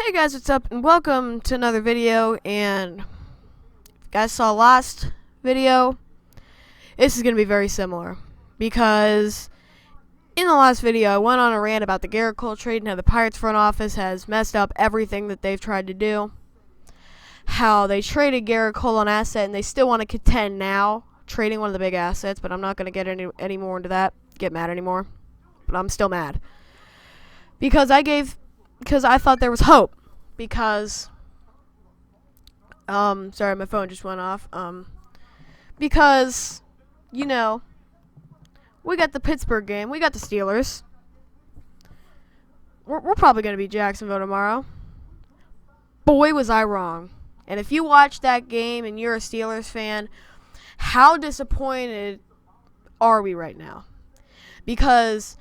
Hey guys, what's up, and welcome to another video. And if you guys saw last video, this is going to be very similar, because in the last video I went on a rant about the Gerrit Cole trade and how the Pirates front office has messed up everything that they've tried to do. How they traded Gerrit Cole on asset and they still want to contend now, trading one of the big assets, but I'm not going to get any more into that, get mad anymore. But I'm still mad. Because I thought there was hope. Because, sorry, my phone just went off. Because, you know, we got the Pittsburgh game. We got the Steelers. We're probably going to beat Jacksonville tomorrow. Boy, was I wrong. And if you watched that game and you're a Steelers fan, how disappointed are we right now? Because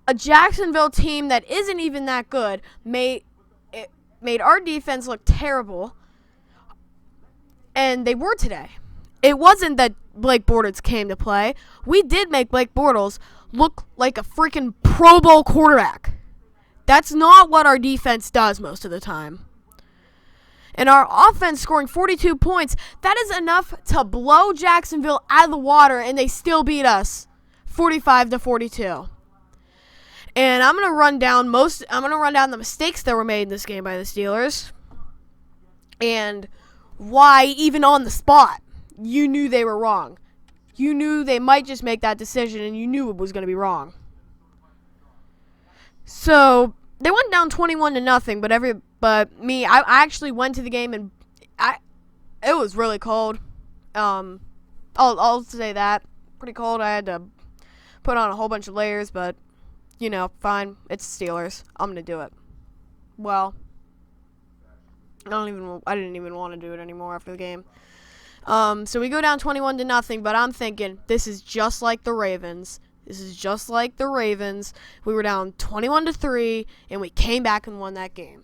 a Jacksonville team that isn't even that good made our defense look terrible, and they were today. It wasn't that Blake Bortles came to play. We did make Blake Bortles look like a freaking Pro Bowl quarterback. That's not what our defense does most of the time. And our offense scoring 42 points, that is enough to blow Jacksonville out of the water, and they still beat us 45-42. And I'm gonna run down the mistakes that were made in this game by the Steelers, and why, even on the spot, you knew they were wrong. You knew they might just make that decision, and you knew it was gonna be wrong. So they went down 21-0, I actually went to the game, and it was really cold. I'll say that, pretty cold. I had to put on a whole bunch of layers, but you know, fine. It's the Steelers. I'm gonna do it. Well, I didn't even want to do it anymore after the game. So we go down 21-0, but I'm thinking this is just like the Ravens. We were down 21-3, and we came back and won that game.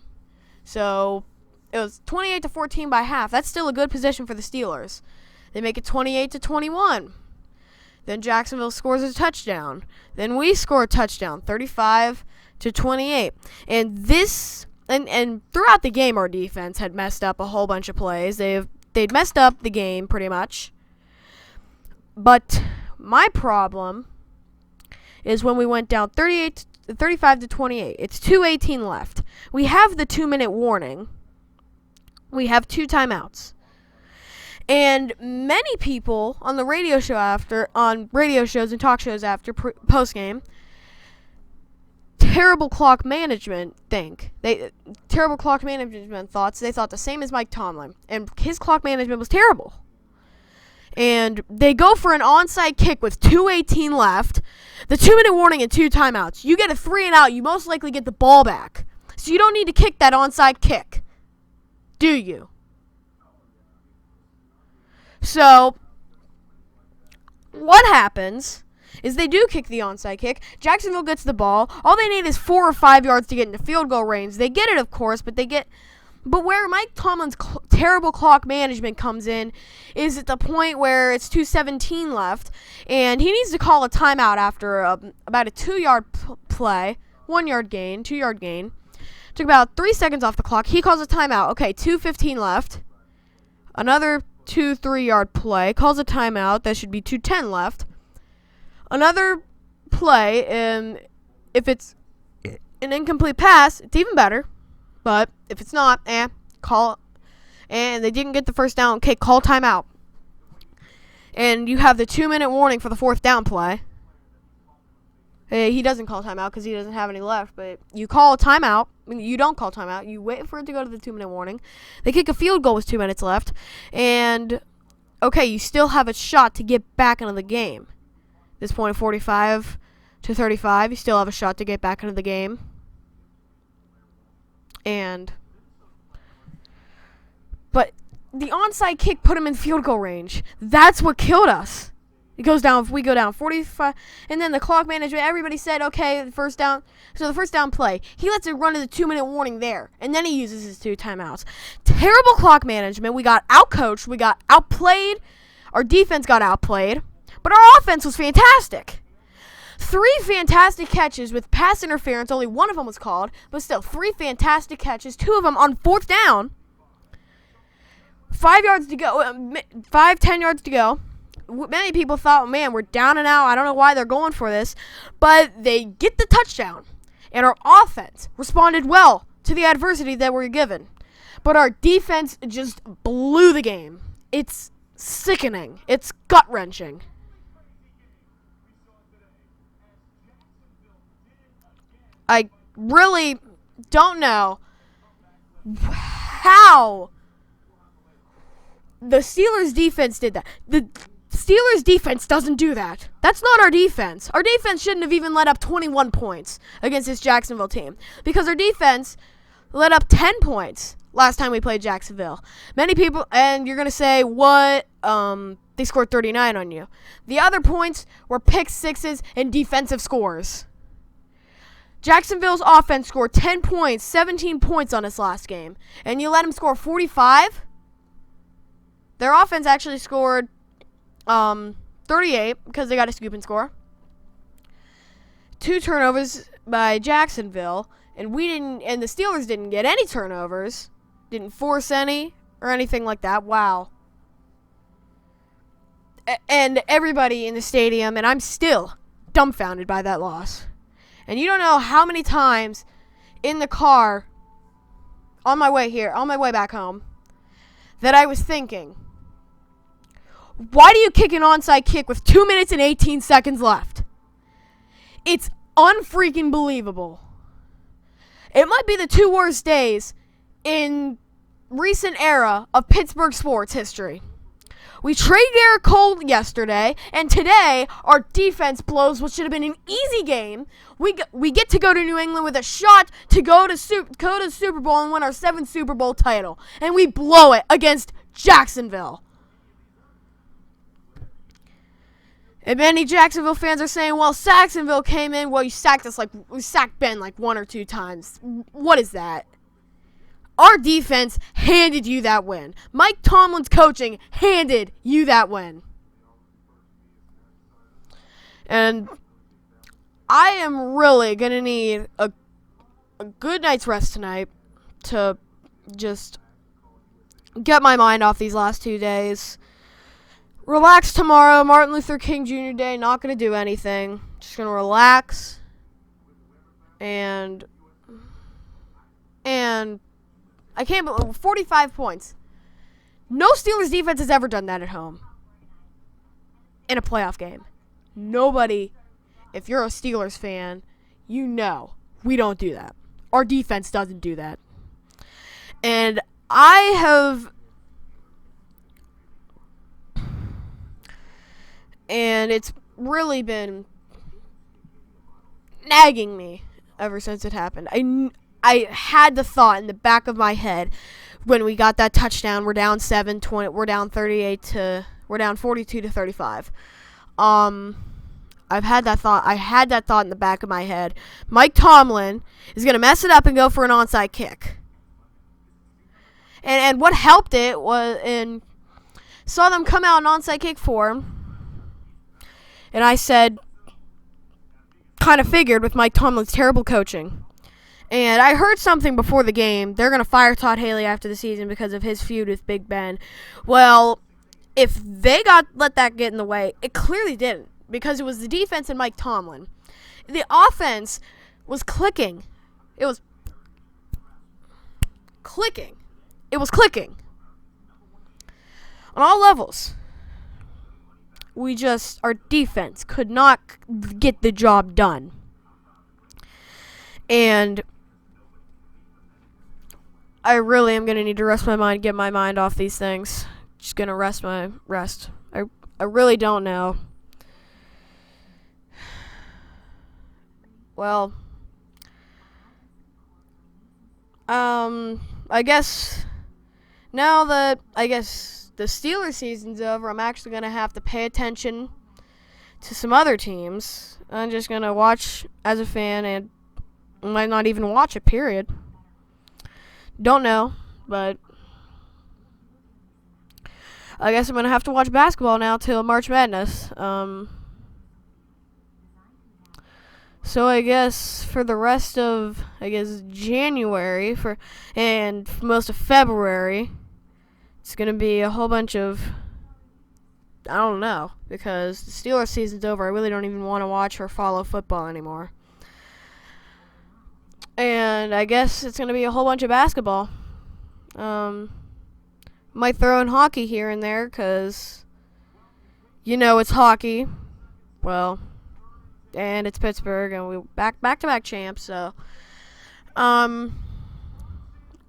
So it was 28-14 by half. That's still a good position for the Steelers. They make it 28-21. Then Jacksonville scores a touchdown. Then we score a touchdown, 35-28. And throughout the game, our defense had messed up a whole bunch of plays. They'd messed up the game pretty much. But my problem is when we went down 35-28. It's 2:18 left. We have the 2-minute warning. We have 2 timeouts. And many people on the radio shows and talk shows after post game, terrible clock management thoughts. They thought the same as Mike Tomlin, and his clock management was terrible. And they go for an onside kick with 2:18 left, the 2-minute warning and 2 timeouts. You get a 3 and out, you most likely get the ball back, so you don't need to kick that onside kick, do you? So, what happens is they do kick the onside kick. Jacksonville gets the ball. All they need is 4 or 5 yards to get into field goal range. They get it, of course, but where Mike Tomlin's terrible clock management comes in is at the point where it's 2:17 left, and he needs to call a timeout after about a 2-yard play, 1-yard gain, 2-yard gain. Took about 3 seconds off the clock. He calls a timeout. Okay, 2:15 left. Another 2-3-yard play, calls a timeout. That should be 2:10 left. Another play, and if it's an incomplete pass, it's even better. But if it's not, call. And they didn't get the first down. Okay, call timeout. And you have the 2-minute warning for the 4th down play. He doesn't call timeout because he doesn't have any left. But you call a timeout. You don't call timeout. You wait for it to go to the 2-minute warning. They kick a field goal with 2 minutes left. And, okay, you still have a shot to get back into the game. At this point, 45-35, you still have a shot to get back into the game. But the onside kick put him in field goal range. That's what killed us. We go down 45, and then the clock management, everybody said, okay, the first down play, he lets it run to the 2-minute warning there, and then he uses his 2 timeouts. Terrible clock management. We got outcoached, we got outplayed, our defense got outplayed, but our offense was fantastic. 3 fantastic catches with pass interference. Only one of them was called, but still 3 fantastic catches. 2 of them on 4th down. 5 yards to go. 10 yards to go. Many people thought, man, we're down and out. I don't know why they're going for this. But they get the touchdown. And our offense responded well to the adversity that we're given. But our defense just blew the game. It's sickening. It's gut-wrenching. I really don't know how the Steelers defense did that. The Steelers defense doesn't do that. That's not our defense. Our defense shouldn't have even let up 21 points against this Jacksonville team, because our defense let up 10 points last time we played Jacksonville. Many people, and you're going to say, what? They scored 39 on you. The other points were pick sixes and defensive scores. Jacksonville's offense scored 10 points, 17 points on us last game, and you let them score 45? Their offense actually scored 38 because they got a scoop and score. 2 turnovers by Jacksonville, and the Steelers didn't get any turnovers, didn't force any or anything like that. Wow. And everybody in the stadium, and I'm still dumbfounded by that loss. And you don't know how many times in the car on my way back home, that I was thinking, why do you kick an onside kick with 2 minutes and 18 seconds left? It's unfreaking believable. It might be the 2 worst days in recent era of Pittsburgh sports history. We traded Gerrit Cole yesterday, and today our defense blows what should have been an easy game. We get to go to New England with a shot to go to Super Bowl and win our 7th Super Bowl title, and we blow it against Jacksonville. And many Jacksonville fans are saying, well, Saxonville came in. Well, you sacked Ben like 1 or 2 times. What is that? Our defense handed you that win. Mike Tomlin's coaching handed you that win. And I am really going to need a good night's rest tonight to just get my mind off these last 2 days. Relax tomorrow, Martin Luther King Jr. Day, not going to do anything. Just going to relax. And I can't believe 45 points. No Steelers defense has ever done that at home in a playoff game. Nobody, if you're a Steelers fan, you know we don't do that. Our defense doesn't do that. And it's really been nagging me ever since it happened. I had the thought in the back of my head when we got that touchdown. We're down 7-20. We're down 42 to 35. I've had that thought. I had that thought in the back of my head. Mike Tomlin is going to mess it up and go for an onside kick. And what helped it was, and saw them come out an onside kick for him. And I said, kind of figured with Mike Tomlin's terrible coaching. And I heard something before the game. They're going to fire Todd Haley after the season because of his feud with Big Ben. Well, if they let that get in the way, it clearly didn't, because it was the defense and Mike Tomlin. The offense was clicking. It was clicking. It was clicking. On all levels. Our defense could not get the job done. And I really am going to need to rest my mind, get my mind off these things. Just going to rest. I really don't know. Well, I guess now that the Steelers season's over, I'm actually going to have to pay attention to some other teams. I'm just going to watch as a fan, and might not even watch it, period. Don't know, but I guess I'm going to have to watch basketball now till March Madness. So I guess for the rest of January and for most of February, it's gonna be a whole bunch of, I don't know, because the Steelers season's over. I really don't even want to watch or follow football anymore. And I guess it's gonna be a whole bunch of basketball. Might throw in hockey here and there, cause it's hockey. Well, and it's Pittsburgh, and we back-to-back champs. So,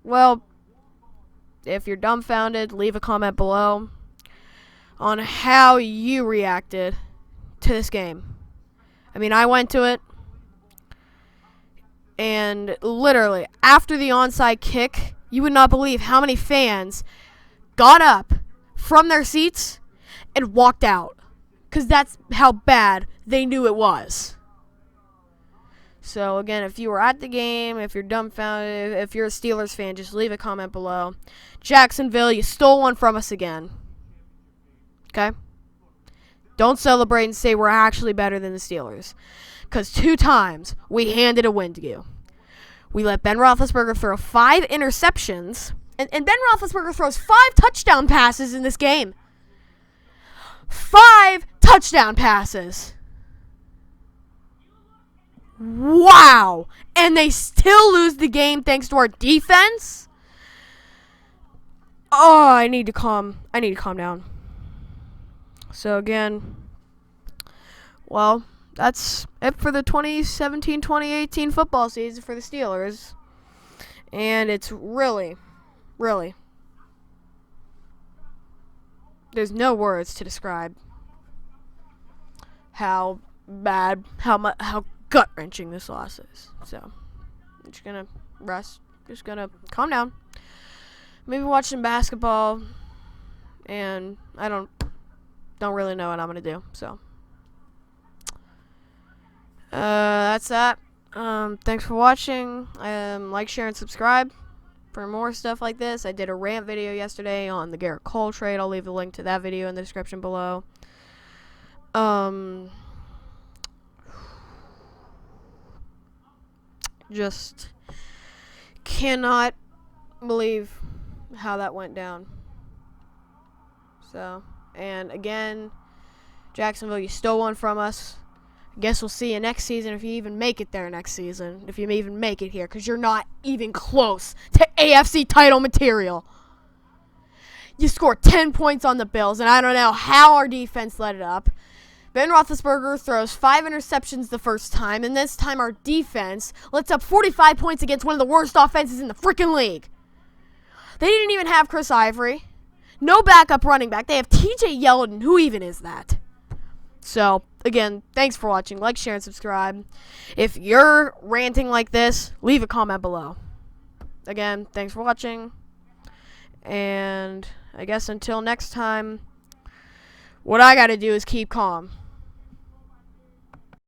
well, if you're dumbfounded, leave a comment below on how you reacted to this game. I mean, I went to it, and literally after the onside kick, you would not believe how many fans got up from their seats and walked out, because that's how bad they knew it was. So again, if you were at the game, if you're dumbfounded, if you're a Steelers fan, just leave a comment below. Jacksonville, you stole one from us again. Okay? Don't celebrate and say we're actually better than the Steelers, because 2 times we handed a win to you. We let Ben Roethlisberger throw 5 interceptions, and Ben Roethlisberger throws 5 touchdown passes in this game. 5 touchdown passes. Wow. And they still lose the game thanks to our defense? Oh, I need to calm down. So again, well, that's it for the 2017-2018 football season for the Steelers. And it's really, there's no words to describe how bad, how gut-wrenching this loss is. So, I'm just gonna rest. Just gonna calm down. Maybe watch some basketball. And I don't really know what I'm gonna do. So, that's that. Thanks for watching. Like, share, and subscribe for more stuff like this. I did a rant video yesterday on the Gerrit Cole trade. I'll leave a link to that video in the description below. Just cannot believe how that went down. So, and again, Jacksonville, you stole one from us. I guess we'll see you next season if you even make it there next season. If you even make it here, because you're not even close to AFC title material. You scored 10 points on the Bills, and I don't know how our defense let it up. Ben Roethlisberger throws 5 interceptions the first time, and this time our defense lets up 45 points against one of the worst offenses in the freaking league. They didn't even have Chris Ivory. No backup running back. They have TJ Yeldon. Who even is that? So, again, thanks for watching. Like, share, and subscribe. If you're ranting like this, leave a comment below. Again, thanks for watching. And I guess until next time, what I gotta do is keep calm.